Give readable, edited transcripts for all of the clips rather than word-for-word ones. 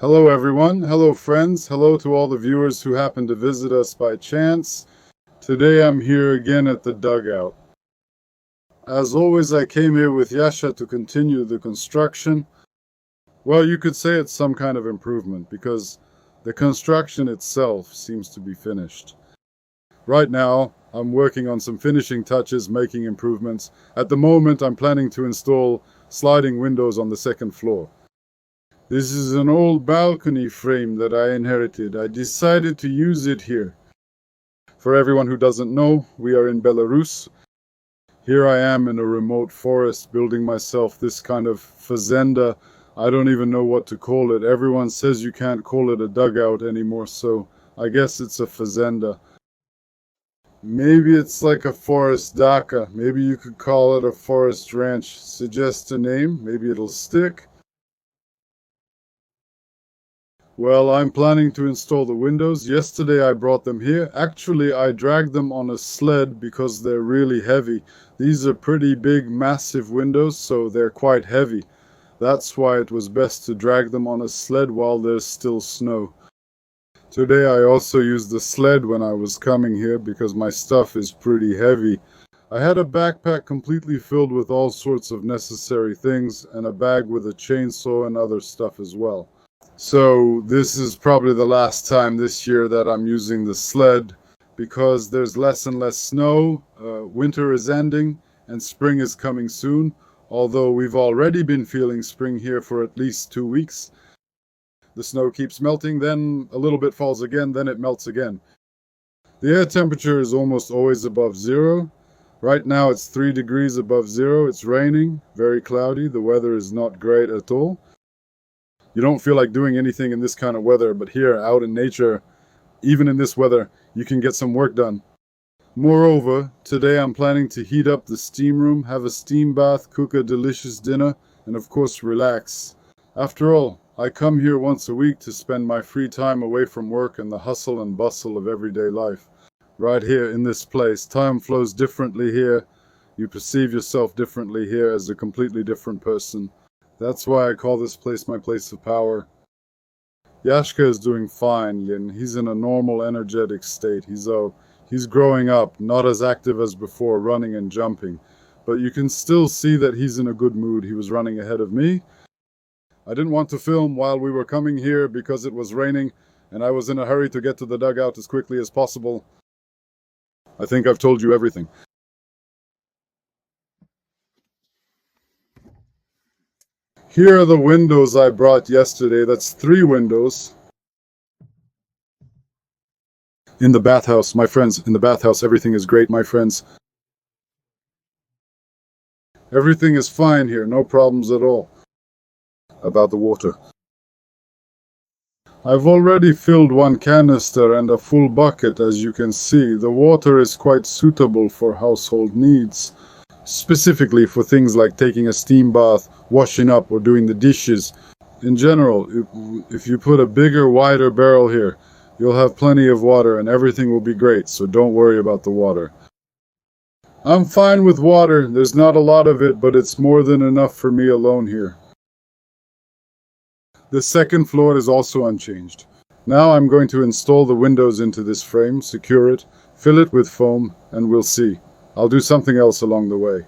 Hello everyone, hello friends, hello to all the viewers who happen to visit us by chance. Today I'm here again at the dugout. As always, I came here with Yasha to continue the construction. Well, you could say it's some kind of improvement because the construction itself seems to be finished. Right now, I'm working on some finishing touches, making improvements. At the moment, I'm planning to install sliding windows on the second floor. This is an old balcony frame that I inherited. I decided to use it here. For everyone who doesn't know, we are in Belarus. Here I am in a remote forest building myself this kind of fazenda. I don't even know what to call it. Everyone says you can't call it a dugout anymore, so I guess it's a fazenda. Maybe it's like a forest dacha. Maybe you could call it a forest ranch. Suggest a name, maybe it'll stick. Well, I'm planning to install the windows. Yesterday I brought them here. Actually, I dragged them on a sled because they're really heavy. These are pretty big, massive windows, so they're quite heavy. That's why it was best to drag them on a sled while there's still snow. Today I also used the sled when I was coming here because my stuff is pretty heavy. I had a backpack completely filled with all sorts of necessary things and a bag with a chainsaw and other stuff as well. So this is probably the last time this year that I'm using the sled because there's less and less snow, winter is ending, and spring is coming soon, although we've already been feeling spring here for at least 2 weeks. The snow keeps melting, then a little bit falls again, then it melts again. The air temperature is almost always above zero. Right now it's 3 degrees above zero, it's raining, very cloudy, the weather is not great at all. You don't feel like doing anything in this kind of weather, but here, out in nature, even in this weather, you can get some work done. Moreover, today I'm planning to heat up the steam room, have a steam bath, cook a delicious dinner, and of course relax. After all, I come here once a week to spend my free time away from work and the hustle and bustle of everyday life. Right here in this place, time flows differently here. You perceive yourself differently here as a completely different person. That's why I call this place my place of power. Yashka is doing fine, Lin. He's in a normal, energetic state. He's growing up, not as active as before, running and jumping. But you can still see that he's in a good mood. He was running ahead of me. I didn't want to film while we were coming here because it was raining, and I was in a hurry to get to the dugout as quickly as possible. I think I've told you everything. Here are the windows I brought yesterday. That's 3 windows. In the bathhouse, my friends, in the bathhouse, everything is great, my friends. Everything is fine here, no problems at all. About the water. I've already filled 1 canister and a full bucket, as you can see. The water is quite suitable for household needs. Specifically for things like taking a steam bath, washing up, or doing the dishes. In general, if you put a bigger, wider barrel here, you'll have plenty of water and everything will be great, so don't worry about the water. I'm fine with water. There's not a lot of it, but it's more than enough for me alone here. The second floor is also unchanged. Now I'm going to install the windows into this frame, secure it, fill it with foam, and we'll see. I'll do something else along the way.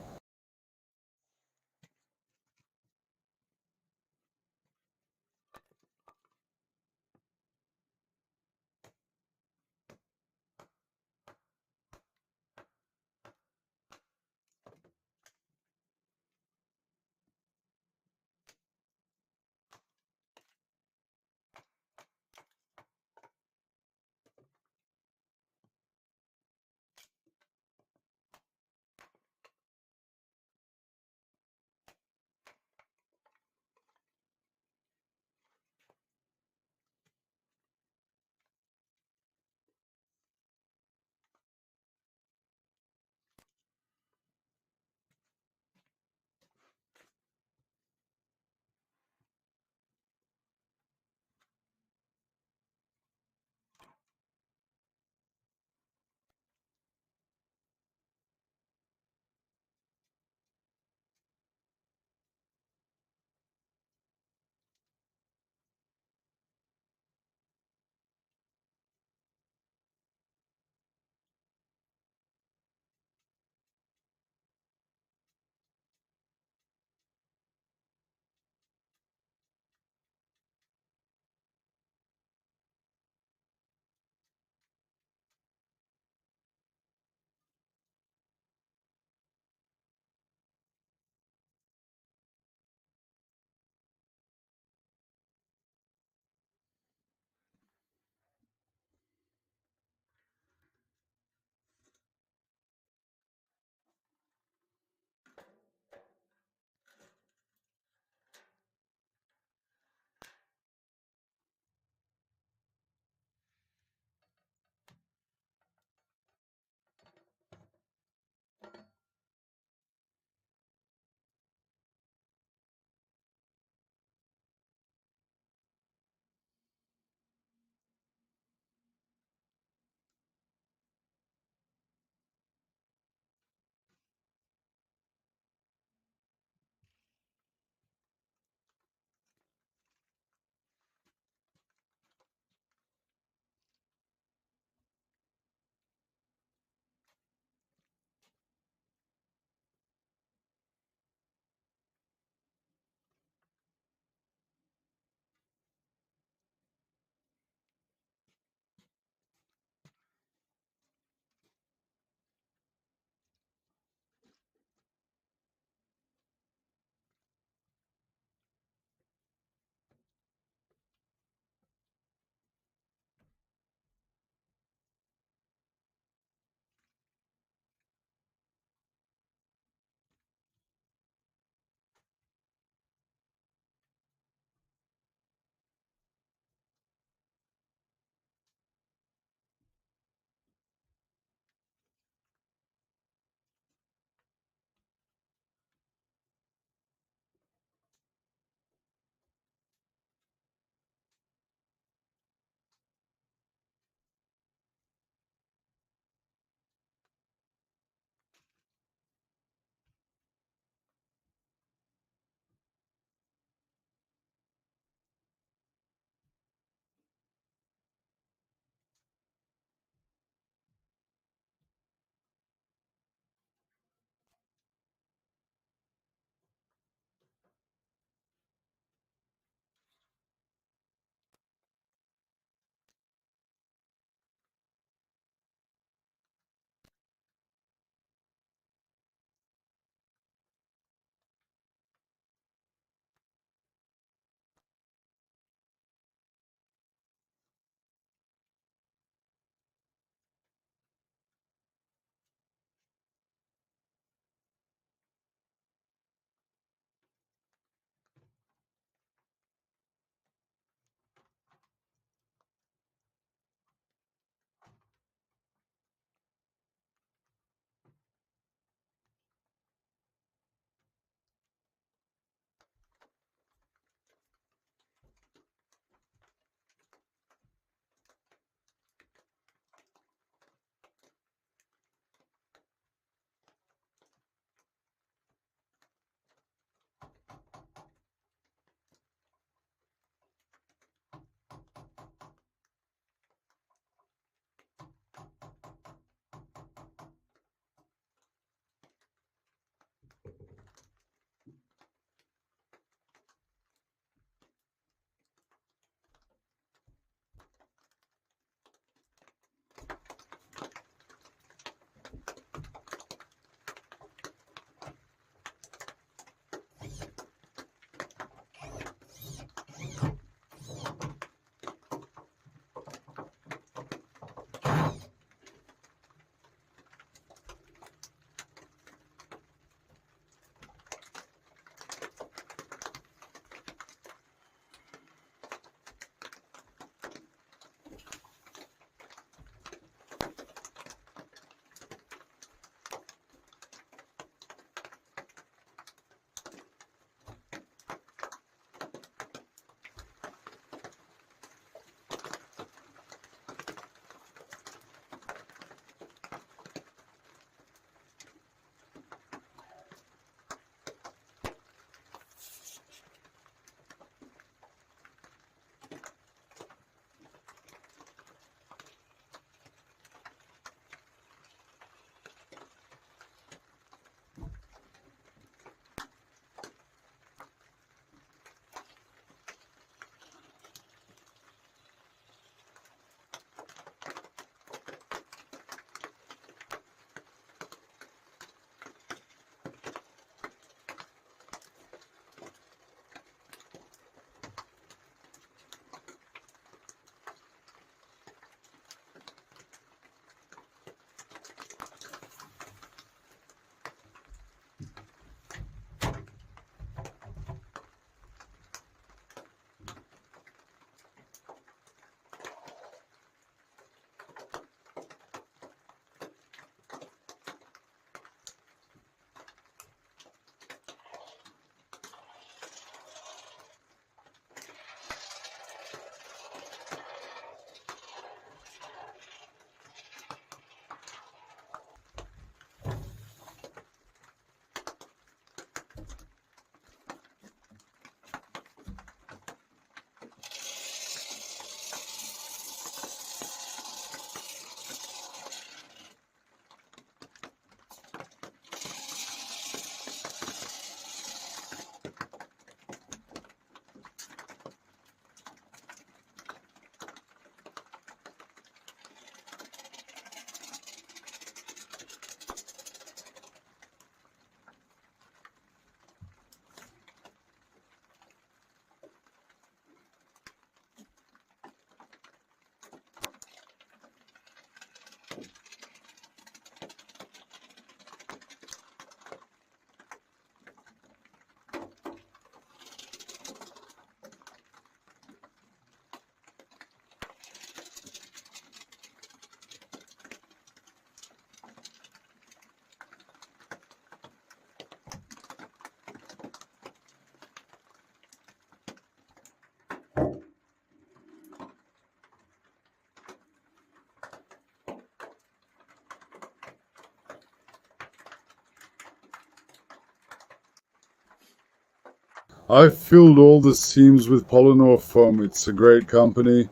I filled all the seams with polymer foam. It's a great company.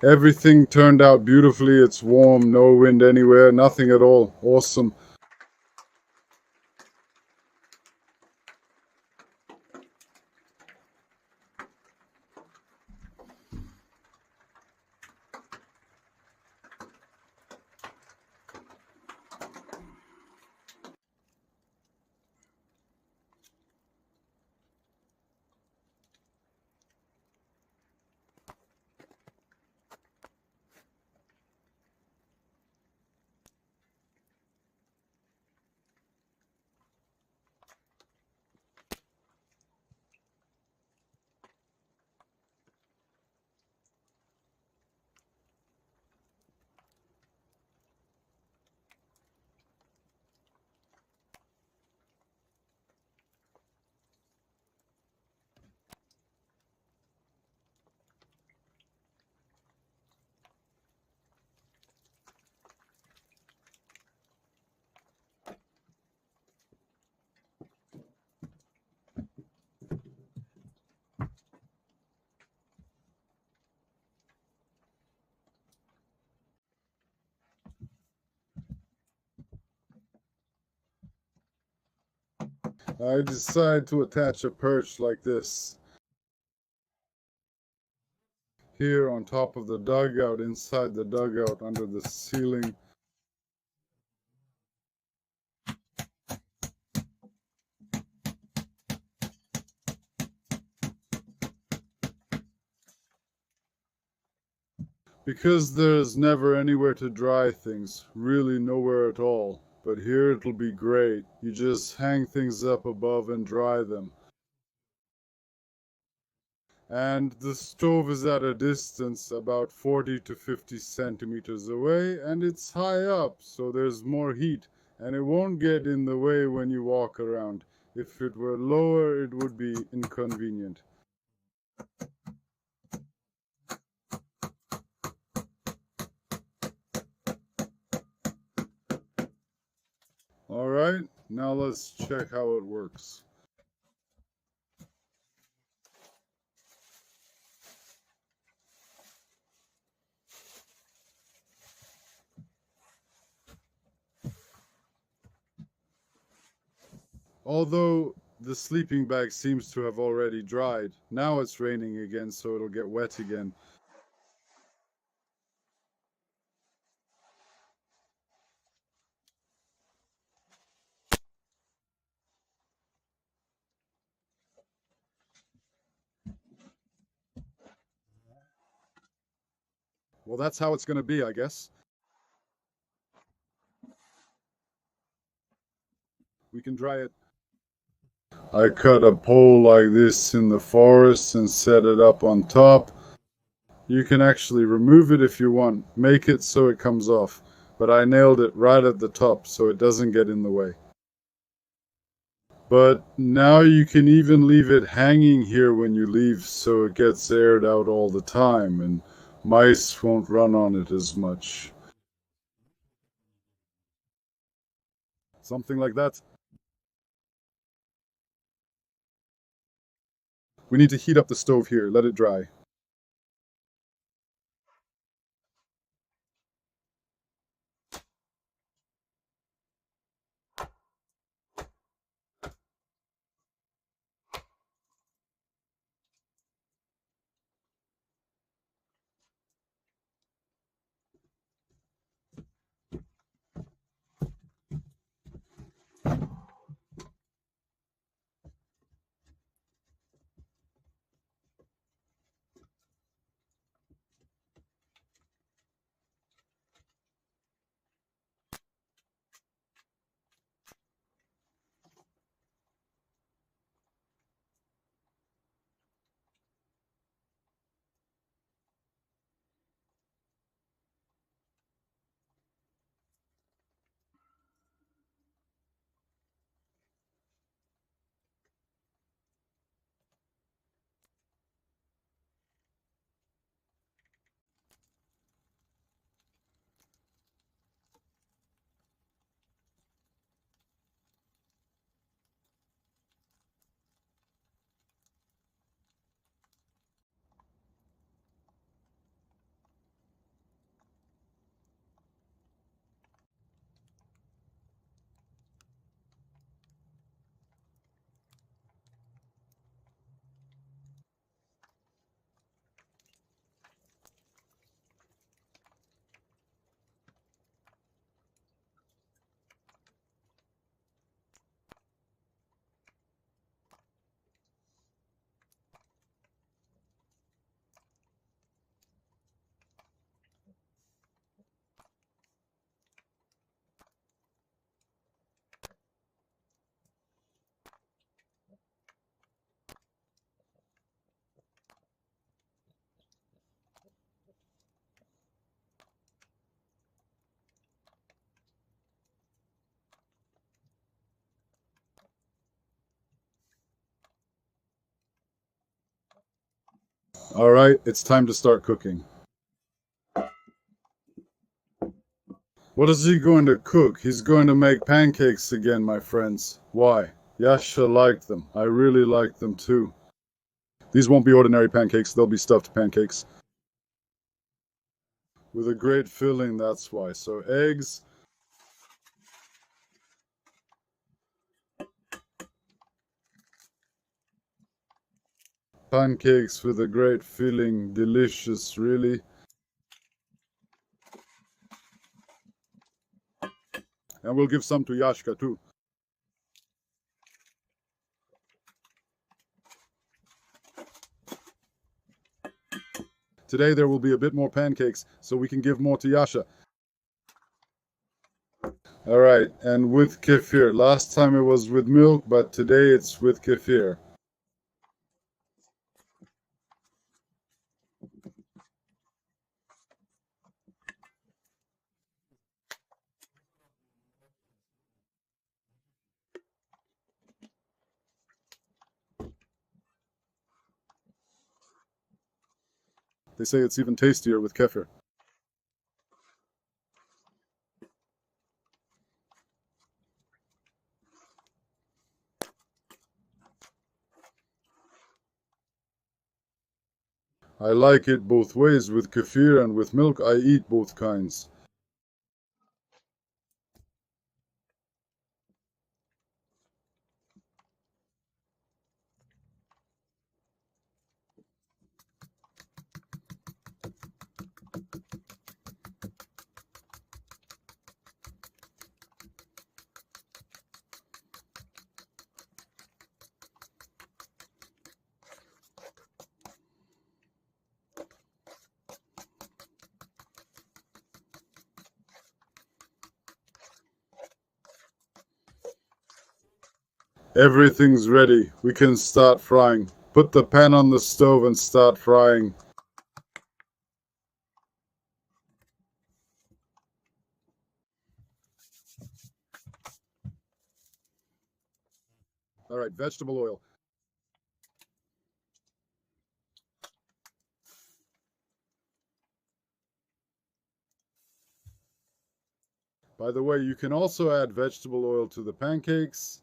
Everything turned out beautifully. It's warm, no wind anywhere, nothing at all. Awesome. I decided to attach a perch like this here on top of the dugout, inside the dugout, under the ceiling. Because there's never anywhere to dry things, really nowhere at all. But here it'll be great. You just hang things up above and dry them. And the stove is at a distance about 40 to 50 centimeters away, and it's high up, so there's more heat, and it won't get in the way when you walk around. If it were lower, it would be inconvenient. Alright, now let's check how it works. Although the sleeping bag seems to have already dried, now it's raining again, so it'll get wet again. Well, that's how it's going to be, I guess. We can dry it. I cut a pole like this in the forest and set it up on top. You can actually remove it if you want, make it so it comes off. But I nailed it right at the top so it doesn't get in the way. But now you can even leave it hanging here when you leave so it gets aired out all the time and mice won't run on it as much. Something like that. We need to heat up the stove here, let it dry. All right, it's time to start cooking. What is he going to cook? He's going to make pancakes again, my friends. Why? Yasha liked them. I really like them too. These won't be ordinary pancakes, they'll be stuffed pancakes. With a great filling, that's why. So eggs, pancakes with a great filling, delicious, really. And we'll give some to Yashka too. Today there will be a bit more pancakes, so we can give more to Yasha. All right, and with kefir. Last time it was with milk, but today it's with kefir. They say it's even tastier with kefir. I like it both ways. With kefir and with milk, I eat both kinds. Everything's ready. We can start frying. Put the pan on the stove and start frying. All right, vegetable oil. By the way, you can also add vegetable oil to the pancakes.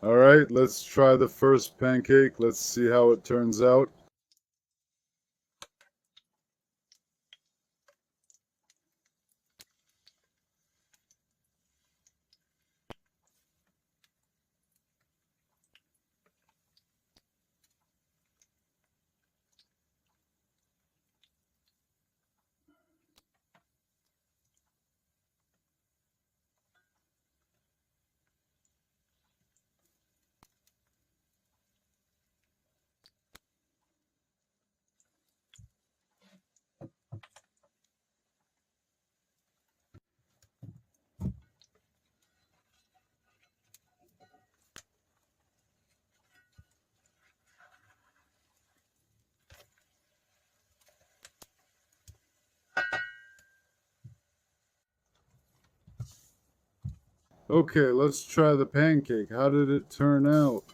All right, let's try the first pancake. Let's see how it turns out. Okay, let's try the pancake. How did it turn out?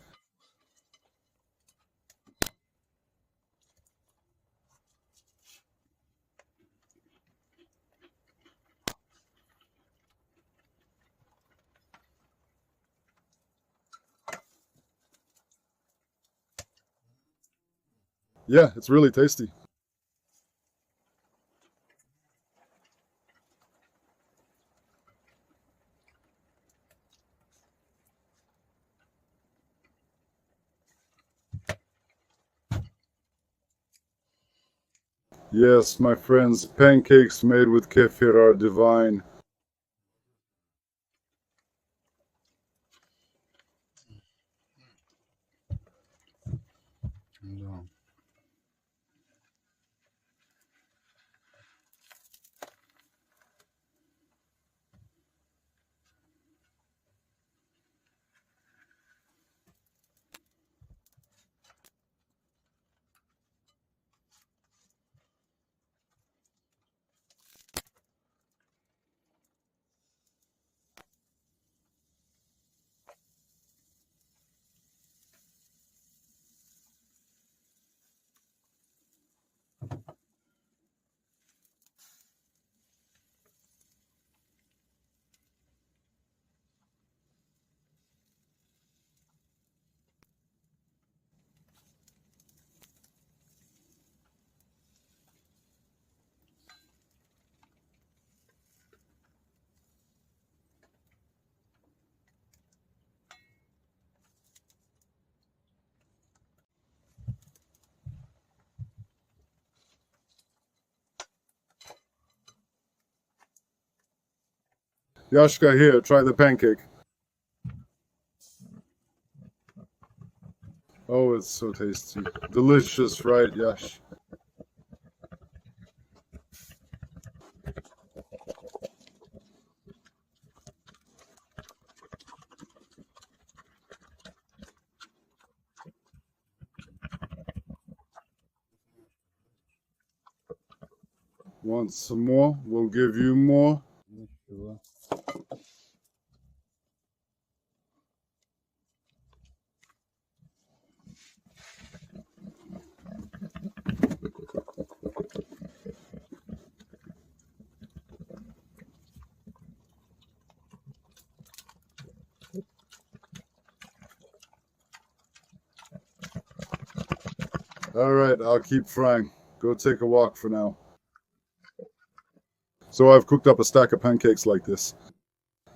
Yeah, it's really tasty. Yes, my friends, pancakes made with kefir are divine. Yashka, here, try the pancake. Oh, it's so tasty. Delicious, right, Yash? Want some more? We'll give you more. Sure. All right, I'll keep frying. Go take a walk for now. So I've cooked up a stack of pancakes like this.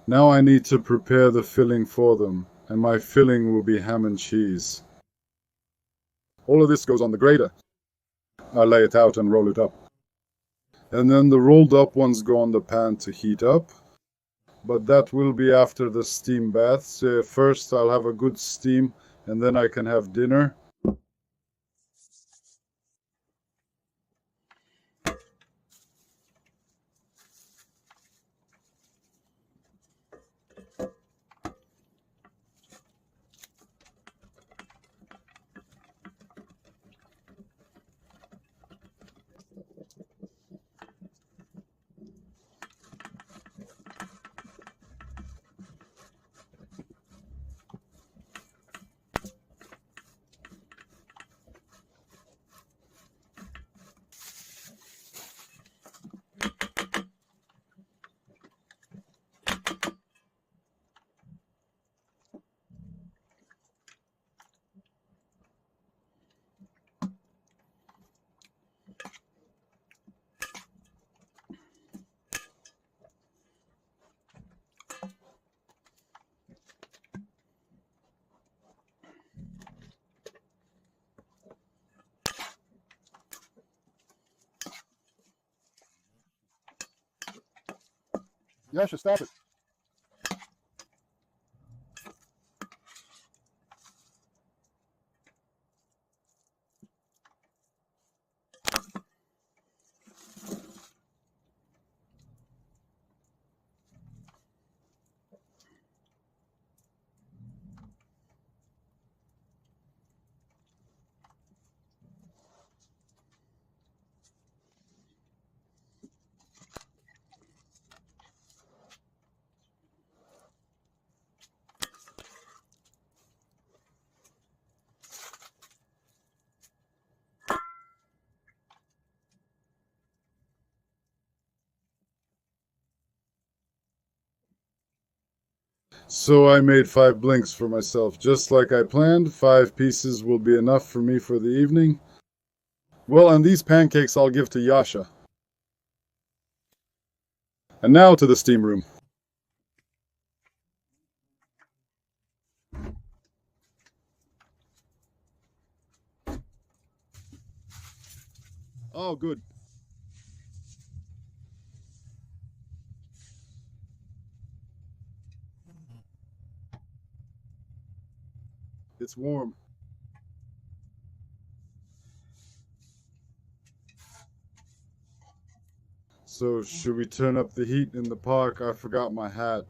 Now I need to prepare the filling for them, and my filling will be ham and cheese. All of this goes on the grater. I lay it out and roll it up. And then the rolled up ones go on the pan to heat up. But that will be after the steam baths. First I'll have a good steam, and then I can have dinner. Yasha, stop it. So I made 5 blinks for myself, just like I planned. 5 pieces will be enough for me for the evening. Well, and these pancakes I'll give to Yasha. And now to the steam room. Oh, good. It's warm. So, should we turn up the heat in the park? I forgot my hat.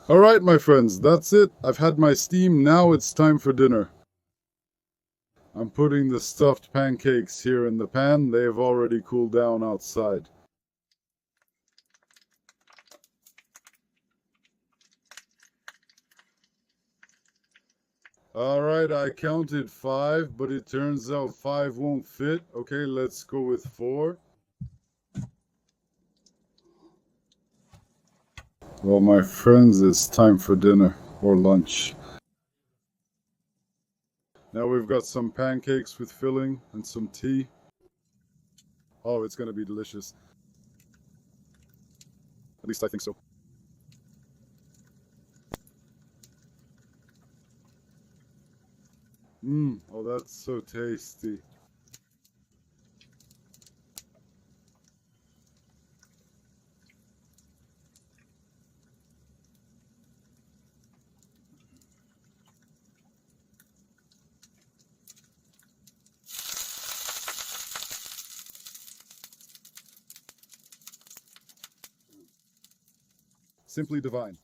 Alright, my friends, that's it. I've had my steam, now it's time for dinner. I'm putting the stuffed pancakes here in the pan. They have already cooled down outside. Alright, I counted 5, but it turns out 5 won't fit. Okay, let's go with 4. Well, my friends, it's time for dinner or lunch. Now we've got some pancakes with filling and some tea. Oh, it's gonna be delicious. At least I think so. Oh, that's so tasty. Simply divine.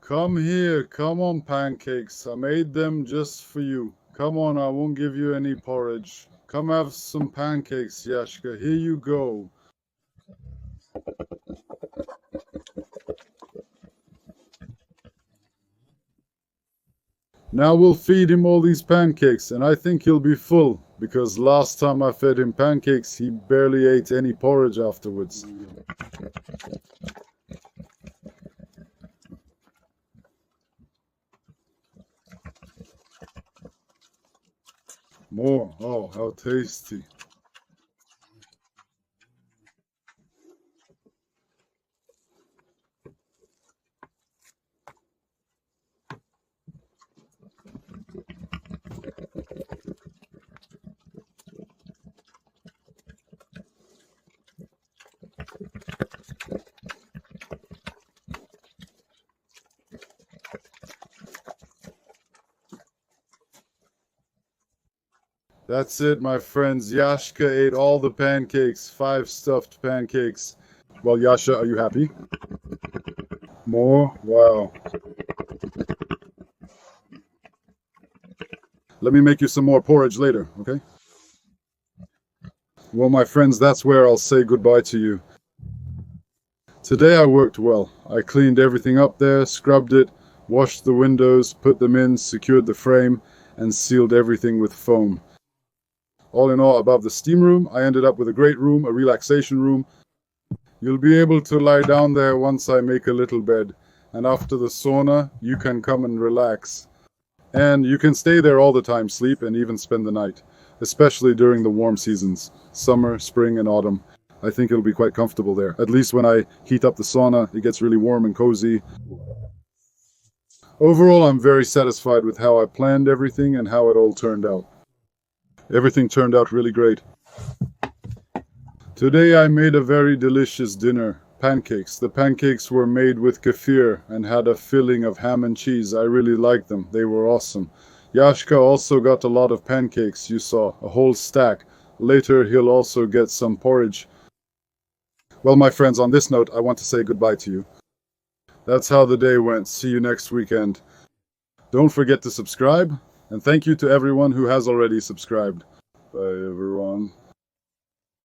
Come here, come on, pancakes. I made them just for you. Come on, I won't give you any porridge. Come have some pancakes, Yashka. Here you go. Now we'll feed him all these pancakes, and I think he'll be full, because last time I fed him pancakes, he barely ate any porridge afterwards. More. Oh, how tasty. That's it, my friends. Yashka ate all the pancakes, 5 stuffed pancakes. Well, Yasha, are you happy? More? Wow. Let me make you some more porridge later, okay? Well, my friends, that's where I'll say goodbye to you. Today I worked well. I cleaned everything up there, scrubbed it, washed the windows, put them in, secured the frame, and sealed everything with foam. All in all, above the steam room, I ended up with a great room, a relaxation room. You'll be able to lie down there once I make a little bed. And after the sauna, you can come and relax. And you can stay there all the time, sleep, and even spend the night. Especially during the warm seasons, summer, spring, and autumn. I think it'll be quite comfortable there. At least when I heat up the sauna, it gets really warm and cozy. Overall, I'm very satisfied with how I planned everything and how it all turned out. Everything turned out really great. Today I made a very delicious dinner. Pancakes. The pancakes were made with kefir and had a filling of ham and cheese. I really liked them. They were awesome. Yashka also got a lot of pancakes, you saw. A whole stack. Later he'll also get some porridge. Well, my friends, on this note, I want to say goodbye to you. That's how the day went. See you next weekend. Don't forget to subscribe. And thank you to everyone who has already subscribed. Bye, everyone.